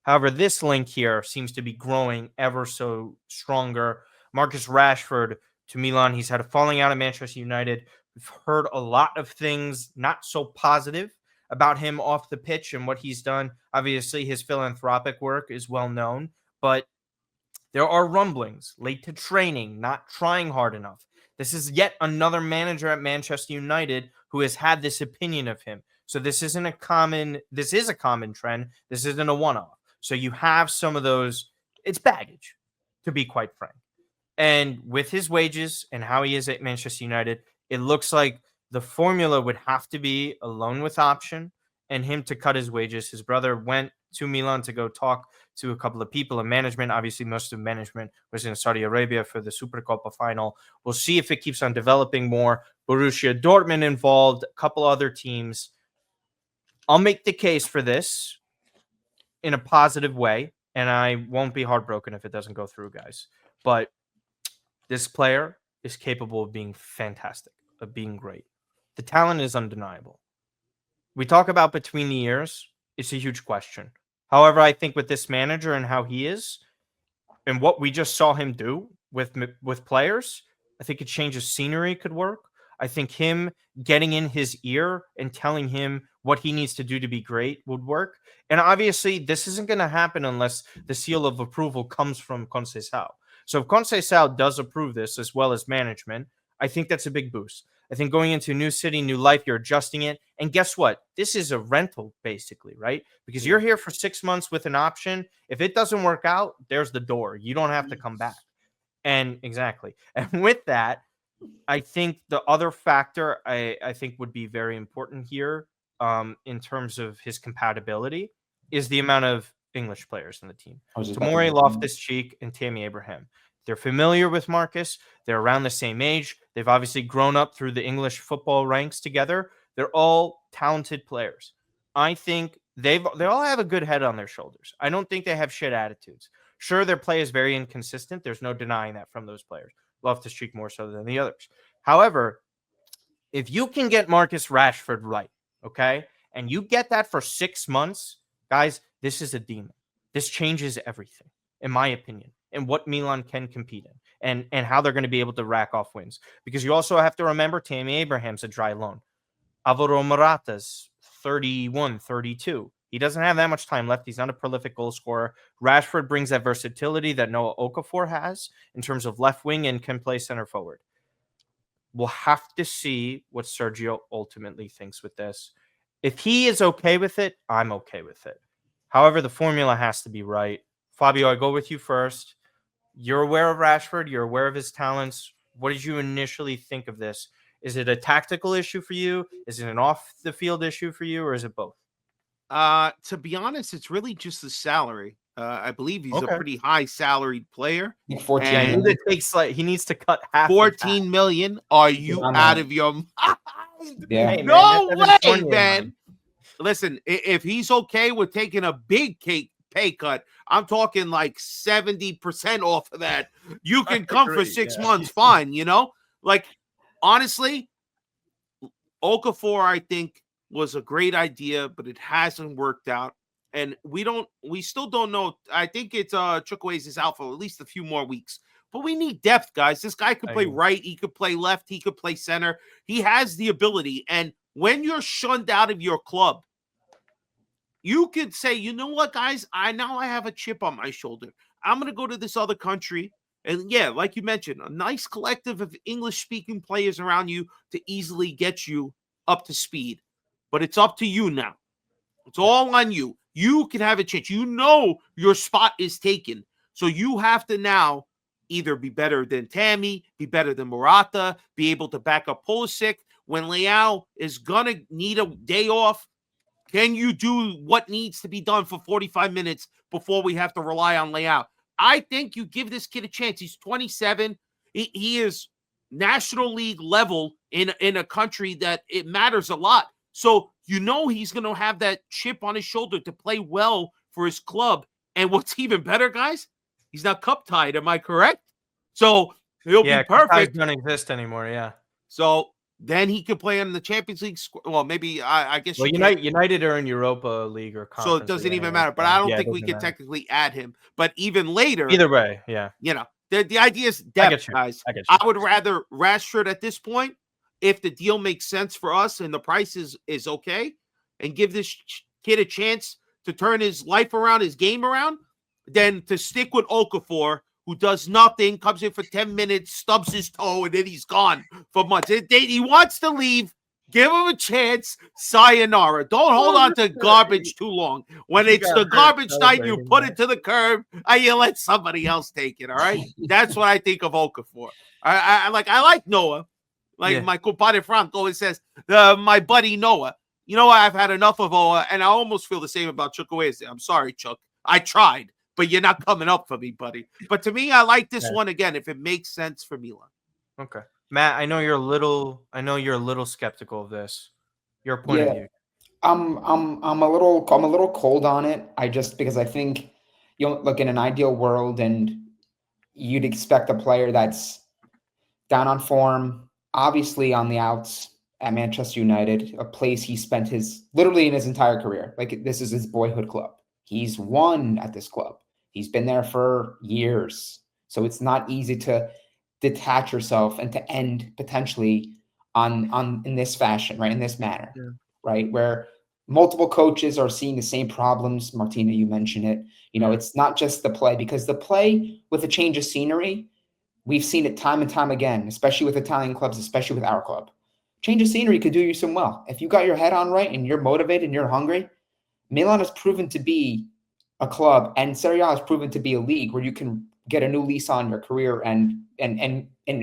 However, this link here seems to be growing ever so stronger. Marcus Rashford to Milan. He's had a falling out at Manchester United. We've heard a lot of things not so positive about him off the pitch and what he's done. Obviously, his philanthropic work is well known, but there are rumblings, late to training, not trying hard enough. This is yet another manager at Manchester United who has had this opinion of him. So this is a common trend. This isn't a one-off. So you have some of those, it's baggage, to be quite frank. And with his wages and how he is at Manchester United, it looks like the formula would have to be a loan with option and him to cut his wages. His brother went to Milan to go talk to a couple of people in management. Obviously, most of management was in Saudi Arabia for the Supercoppa final. We'll see if it keeps on developing more. Borussia Dortmund involved, a couple other teams. I'll make the case for this in a positive way, and I won't be heartbroken if it doesn't go through, guys. But this player is capable of being fantastic, of being great. The talent is undeniable. We talk about between the ears. It's a huge question. However, I think with this manager and how he is, and what we just saw him do with players, I think a change of scenery could work. I think him getting in his ear and telling him what he needs to do to be great would work. And obviously, this isn't going to happen unless the seal of approval comes from Conceição. So if Conceição does approve this as well as management, I think that's a big boost. I think going into a new city, new life, you're adjusting it. And guess what? This is a rental, basically, right? Because you're here for 6 months with an option. If it doesn't work out, there's the door. You don't have to come back. And exactly. And with that, I think the other factor I think would be very important here in terms of his compatibility is the amount of English players in the team. Tomori, Loftus-Cheek, and Tammy Abraham. They're familiar with Marcus. They're around the same age. They've obviously grown up through the English football ranks together. They're all talented players. I think they all have a good head on their shoulders. I don't think they have shit attitudes. Sure, their play is very inconsistent. There's no denying that from those players. Loftus-Cheek more so than the others. However, if you can get Marcus Rashford right, okay, and you get that for 6 months, guys, this is a demon. This changes everything, in my opinion, and what Milan can compete in and how they're going to be able to rack off wins. Because you also have to remember Tammy Abraham's a dry loan. Alvaro Morata's 31, 32. He doesn't have that much time left. He's not a prolific goal scorer. Rashford brings that versatility that Noah Okafor has in terms of left wing and can play center forward. We'll have to see what Sergio ultimately thinks with this. If he is okay with it, I'm okay with it. However, the formula has to be right. Fabio, I go with you first. You're aware of Rashford. You're aware of his talents. What did you initially think of this? Is it a tactical issue for you? Is it an off-the-field issue for you, or is it both? To be honest, it's really just the salary. I believe he's a pretty high salaried player. 14 and million. it takes he needs to cut half. 14 million. Are you out of your mind? Yeah. Hey, No man, way, man. Listen, if he's okay with taking a big pay cut, I'm talking like 70% off of that. You can come for 6 months, fine, Like, honestly, Okafor, I think, was a great idea, but it hasn't worked out. And we still don't know. I think it's Chukwueze is out for at least a few more weeks. But we need depth, guys. This guy could play right, he could play left, he could play center. He has the ability. And when you're shunned out of your club, you could say, you know what, guys? I have a chip on my shoulder. I'm going to go to this other country. And yeah, like you mentioned, a nice collective of English-speaking players around you to easily get you up to speed. But it's up to you now. It's all on you. You can have a chance. You know your spot is taken. So you have to now either be better than Tammy, be better than Morata, be able to back up Pulisic. When Leao is going to need a day off, can you do what needs to be done for 45 minutes before we have to rely on Leao? I think you give this kid a chance. He's 27. He is National League level in a country that it matters a lot. So he's going to have that chip on his shoulder to play well for his club. And what's even better, guys, he's not cup tied. Am I correct? So he'll be perfect. Don't exist anymore. Yeah. So then he could play in the Champions League. Well, maybe I guess. Well, United are in Europa League or Conference. So it doesn't even matter. But I don't think we could technically add him. But even later, either way, yeah. The idea is depth, guys. I would rather Rashford at this point, if the deal makes sense for us and the price is okay, and give this kid a chance to turn his life around, his game around, than to stick with Okafor, who does nothing, comes in for 10 minutes, stubs his toe, and then he's gone for months. He wants to leave. Give him a chance. Sayonara. Don't hold on to garbage too long. When it's the garbage night, you put it to the curb and you let somebody else take it, all right? That's what I think of Okafor. I like Noah. My compadre Frank always says, my buddy Noah. You know what? I've had enough of Noah, and I almost feel the same about Chukwueze. I'm sorry, Chuck. I tried, but you're not coming up for me, buddy. But to me, I like this one again if it makes sense for Milan. Okay. Matt, I know you're a little skeptical of this. Your point of view. I'm a little cold on it. Because I think, look in an ideal world, and you'd expect a player that's down on form, obviously on the outs at Manchester United, a place he spent literally in his entire career. Like, this is his boyhood club. He's won at this club. He's been there for years. So it's not easy to detach yourself and to end potentially on in this fashion, right? In this manner, right? Where multiple coaches are seeing the same problems. Martina, you mentioned it. It's not just the play, because the play with a change of scenery, we've seen it time and time again, especially with Italian clubs, especially with our club. Change of scenery could do you some well. If you got your head on right and you're motivated and you're hungry, Milan has proven to be a club, and Serie A has proven to be a league where you can get a new lease on your career and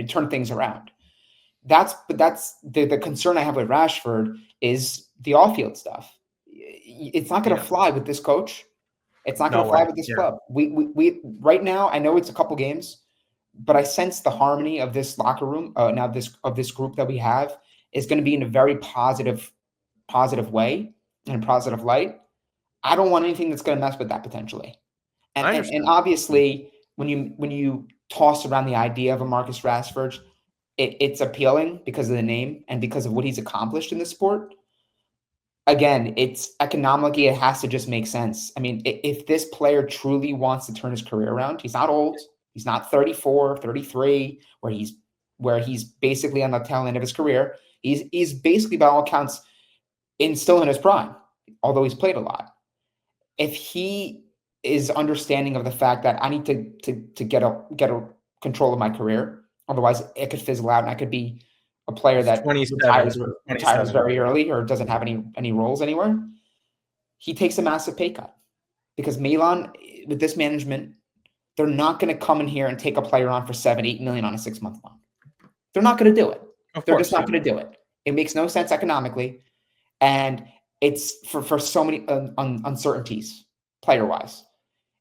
turn things around. That's the concern I have with Rashford is the off-field stuff. It's not going to fly with this coach. It's not going to fly with this club. We right now, I know it's a couple games, but I sense the harmony of this locker room now of this group that we have is going to be in a very positive way and positive light. I don't want anything that's going to mess with that potentially. And obviously, when you toss around the idea of a Marcus Rashford, it's appealing because of the name and because of what he's accomplished in the sport. Again, it's economically, it has to just make sense. I mean, if this player truly wants to turn his career around, he's not old. He's not 34, 33, where he's basically on the tail end of his career. He's basically, by all accounts, still in his prime, although he's played a lot. If he is understanding of the fact that I need to get a control of my career, otherwise it could fizzle out and I could be a player that retires very early or doesn't have any roles anywhere, he takes a massive pay cut. Because Milan, with this management, they're not going to come in here and take a player on for 7-8 million on a 6-month loan. They're not going to do it. They're just not going to do it. It makes no sense economically. And it's for so many uncertainties player-wise.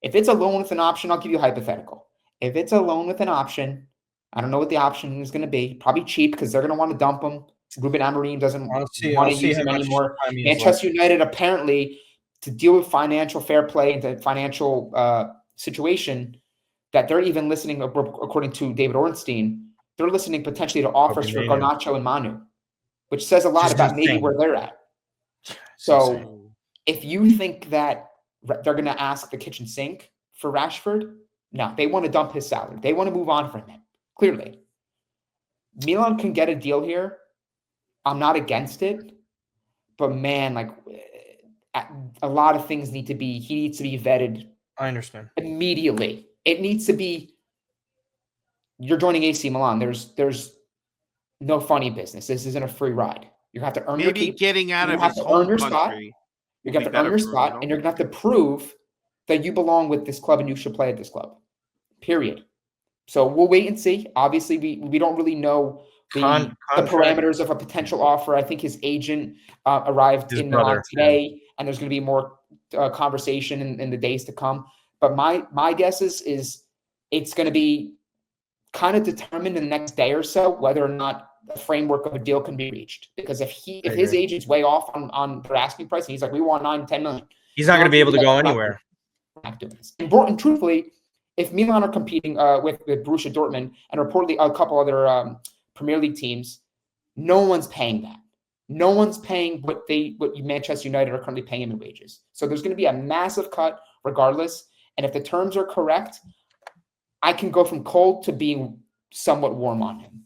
If it's a loan with an option, I'll give you a hypothetical. If it's a loan with an option, I don't know what the option is going to be. Probably cheap because they're going to want to dump him. Ruben Amorim doesn't want to use him anymore. Manchester United, apparently, to deal with financial fair play and the financial situation, that they're even listening, according to David Ornstein, they're listening potentially to offers for Garnacho and Manu, which says a lot about maybe where they're at. So if you think that they're going to ask the kitchen sink for Rashford, no, they want to dump his salary. They want to move on from him. Clearly, Milan can get a deal here. I'm not against it, but man, like a lot of things he needs to be vetted. I understand immediately. It needs to be, you're joining AC Milan. There's no funny business. This isn't a free ride. You have to earn your keep. Getting out of his home country. You're going to have to earn your spot, and you're going to have to prove that you belong with this club and you should play at this club. Period. So we'll wait and see. Obviously, we don't really know the parameters of a potential offer. I think his agent arrived in Milan today, and there's going to be more conversation in the days to come. But my guess is it's going to be kind of determined in the next day or so whether or not the framework of a deal can be reached. Because if his agent's way off on their asking price, and he's like, we want 9-10 million, he's not going to be able to go anywhere. Not doing this. And truthfully, if Milan are competing with Borussia Dortmund and reportedly a couple other Premier League teams, no one's paying that. No one's paying what Manchester United are currently paying him in wages. So there's going to be a massive cut regardless. And if the terms are correct, I can go from cold to being somewhat warm on him.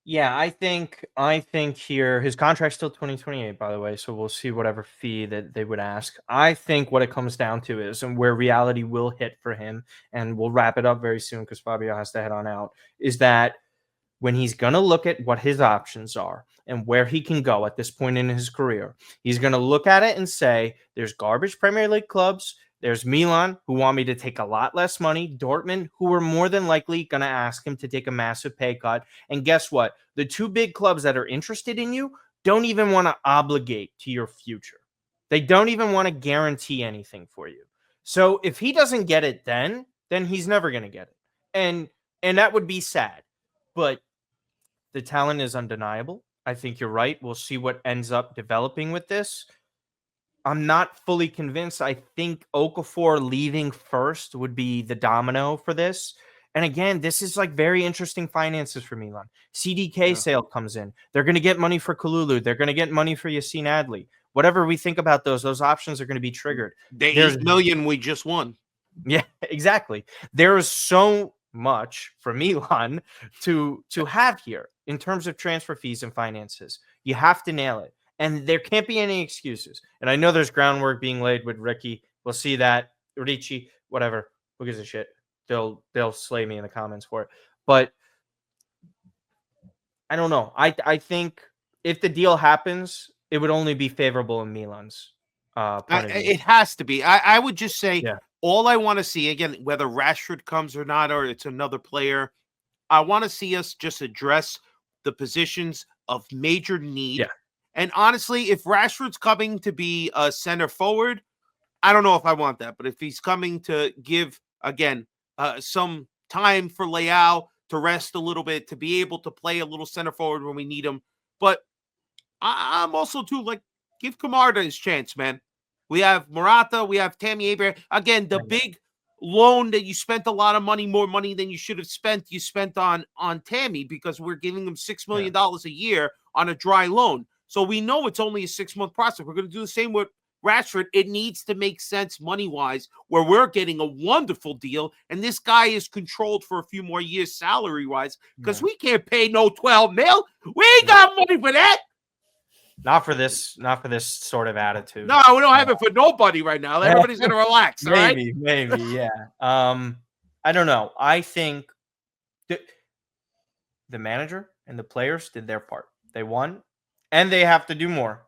Yeah, I think here his contract's still 2028, by the way. So we'll see whatever fee that they would ask. I think what it comes down to is, and where reality will hit for him, and we'll wrap it up very soon because Fabio has to head on out, is that when he's going to look at what his options are and where he can go at this point in his career, he's going to look at it and say, there's garbage Premier League clubs. There's Milan, who want me to take a lot less money. Dortmund, who are more than likely going to ask him to take a massive pay cut. And guess what? The two big clubs that are interested in you don't even want to obligate to your future. They don't even want to guarantee anything for you. So if he doesn't get it then he's never going to get it. And that would be sad. But the talent is undeniable. I think you're right. We'll see what ends up developing with this. I'm not fully convinced. I think Okafor leaving first would be the domino for this. And again, this is like very interesting finances for Milan. CDK sale comes in. They're going to get money for Kalulu. They're going to get money for Yassine Adli. Whatever we think about those options are going to be triggered. The There's $8 million we just won. Yeah, exactly. There is so much for Milan to have here in terms of transfer fees and finances. You have to nail it. And there can't be any excuses. And I know there's groundwork being laid with Ricky. We'll see that. Ricci, whatever. Who gives a shit? They'll slay me in the comments for it. But I don't know. I think if the deal happens, it would only be favorable in Milan's point of view. It has to be. I would just say Yeah. all I want to see, again, whether Rashford comes or not, or it's another player, I want to see us just address the positions of major need. Yeah. And honestly, if Rashford's coming to be a center forward, I don't know if I want that. But if he's coming to give, again, some time for Leao to rest a little bit, to be able to play a little center forward when we need him. But I'm also, too, like, give Kamara his chance, man. We have Morata. We have Tammy Abraham. Again, the big loan that you spent a lot of money, more money than you should have spent, you spent on Tammy because we're giving him $6 million a year on a dry loan. So we know it's only a 6-month process. We're going to do the same with Rashford. It needs to make sense money-wise where we're getting a wonderful deal, and this guy is controlled for a few more years salary-wise because we can't pay no 12 mil. We ain't got money for that. Not for this sort of attitude. No, we don't have it for nobody right now. Everybody's going to relax, maybe, all right? Maybe, yeah. I don't know. I think the manager and the players did their part. They won, and they have to do more.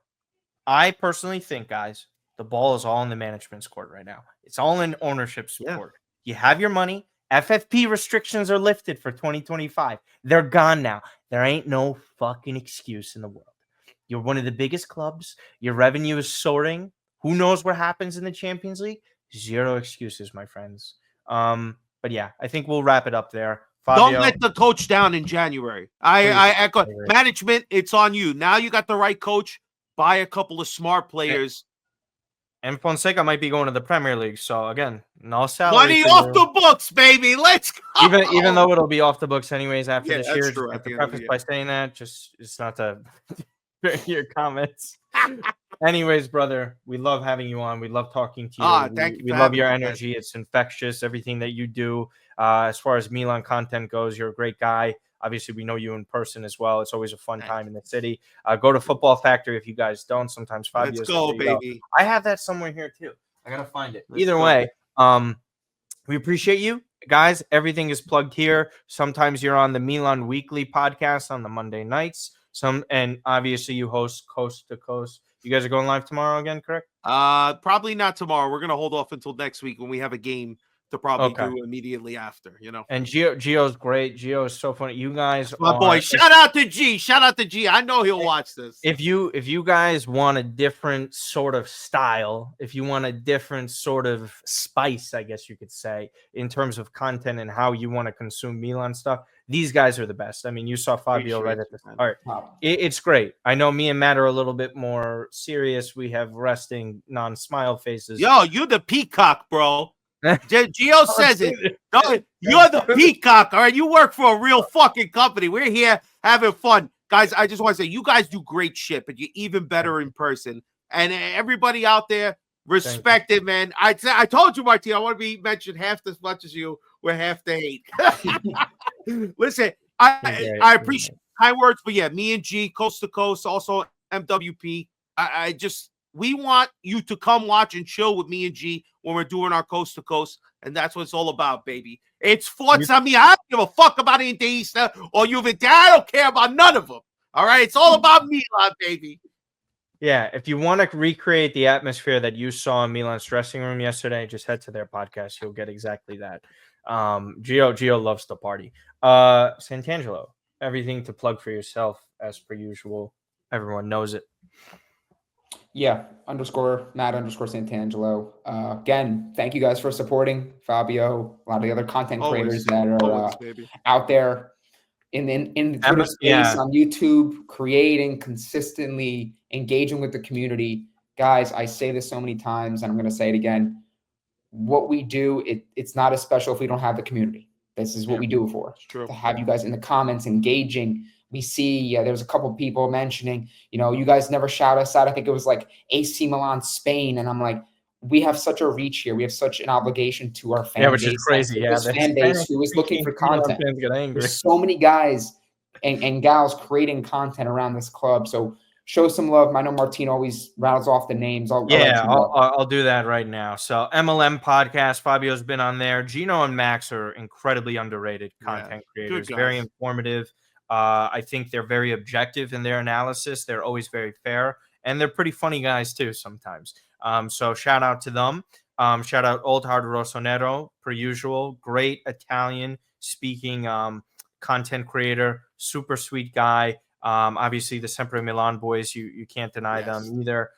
I personally think, guys, the ball is all in the management's court right now. It's all in ownership support. You have your money. FFP restrictions are lifted for 2025. They're gone now. There ain't no fucking excuse in the world. You're one of the biggest clubs. Your revenue is soaring. Who knows what happens in the Champions League? Zero excuses, my friends. But yeah, I think we'll wrap it up there. Fabio, don't let the coach down in January. I echo management. It's on you. Now you got the right coach. Buy a couple of smart players. And Fonseca might be going to the Premier League. So again, no salary. Money off the books, baby. Let's go. Even though it'll be off the books anyways after this year. True. Just have to preface by saying that. Just it's not to your comments. Anyways, brother, we love having you on. We love talking to you. Thank you. We love your energy. It's infectious. Everything that you do. As far as Milan content goes, you're a great guy. Obviously, we know you in person as well. It's always a fun time in the city. Go to Football Factory if you guys don't. Sometimes Fabio. Let's go, baby. I have that somewhere here too. I gotta find it. Either way, we appreciate you guys. Everything is plugged here. Sometimes you're on the Milan Weekly podcast on the Monday nights. And obviously you host Coast to Coast. You guys are going live tomorrow again, correct? Probably not tomorrow. We're gonna hold off until next week when we have a game to probably do immediately after, you know. And Gio's great. Gio is so funny. You guys, my boy. Shout out to G. Shout out to G. I know he'll watch this. If you guys want a different sort of style, if you want a different sort of spice, I guess you could say, in terms of content and how you want to consume Milan stuff, these guys are the best. I mean, you saw Fabio right at the start. It's great. I know me and Matt are a little bit more serious. We have resting, non-smile faces. Yo, you're the peacock, bro. Gio says it. No, you're the peacock, all right? You work for a real fucking company. We're here having fun. Guys, I just want to say, you guys do great shit, but you're even better in person. And everybody out there, respect it, man. I told you, Martin, I want to be mentioned half as much as you. We're half the hate. Listen, I appreciate kind words, but yeah, me and G, Coast to Coast, also MWP. We want you to come watch and chill with me and G when we're doing our Coast to Coast, and that's what it's all about, baby. It's Forza me. I don't give a fuck about Indista or Juventus. I don't care about none of them. All right, it's all about Milan, baby. Yeah, if you want to recreate the atmosphere that you saw in Milan's dressing room yesterday, just head to their podcast. You'll get exactly that. Gio loves the party. Sant'Angelo, everything to plug for yourself as per usual. Everyone knows it. Yeah, _Matt_Sant'Angelo. Again, thank you guys for supporting Fabio, a lot of the other content creators that are out there in Twitter space, on YouTube, creating, consistently engaging with the community. guys, I say this so many times, and I'm going to say it again. What we do, it's not as special if we don't have the community. This is what we do it for. True. To have you guys in the comments engaging. We see there's a couple people mentioning, you guys never shout us out. I think it was like AC Milan Spain, and I'm like, we have such a reach here. We have such an obligation to our fan which base. is crazy. Yeah, this fan base who is looking for content. There's so many guys and gals creating content around this club. So show some love. I know Martino always rattles off the names. I'll do that right now. So MLM podcast, Fabio's been on there. Gino and Max are incredibly underrated content creators, very informative. I think they're very objective in their analysis. They're always very fair, and they're pretty funny guys too sometimes. So shout out to them. Shout out Old Hard Rossonero, per usual. Great Italian speaking content creator, super sweet guy. Obviously the Sempre Milan boys, you can't deny them either.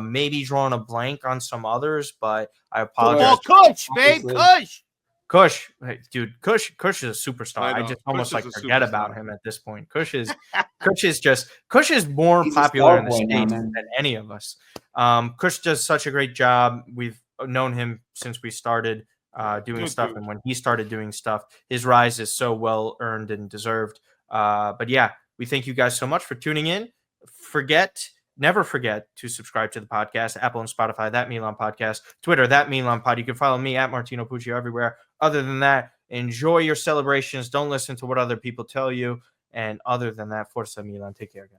Maybe drawing a blank on some others, but I apologize. Kush, babe, Kush, hey, dude, Kush is a superstar. I just almost forget about him at this point. Kush is more popular in the States than any of us. Kush does such a great job. We've known him since we started doing stuff, and when he started doing stuff, his rise is so well earned and deserved. But yeah, we thank you guys so much for tuning in. Never forget to subscribe to the podcast, Apple and Spotify, That Milan Podcast, Twitter, That Milan Pod. You can follow me at Martino Puccio everywhere. Other than that, enjoy your celebrations. Don't listen to what other people tell you. And other than that, Forza Milan. Take care, guys.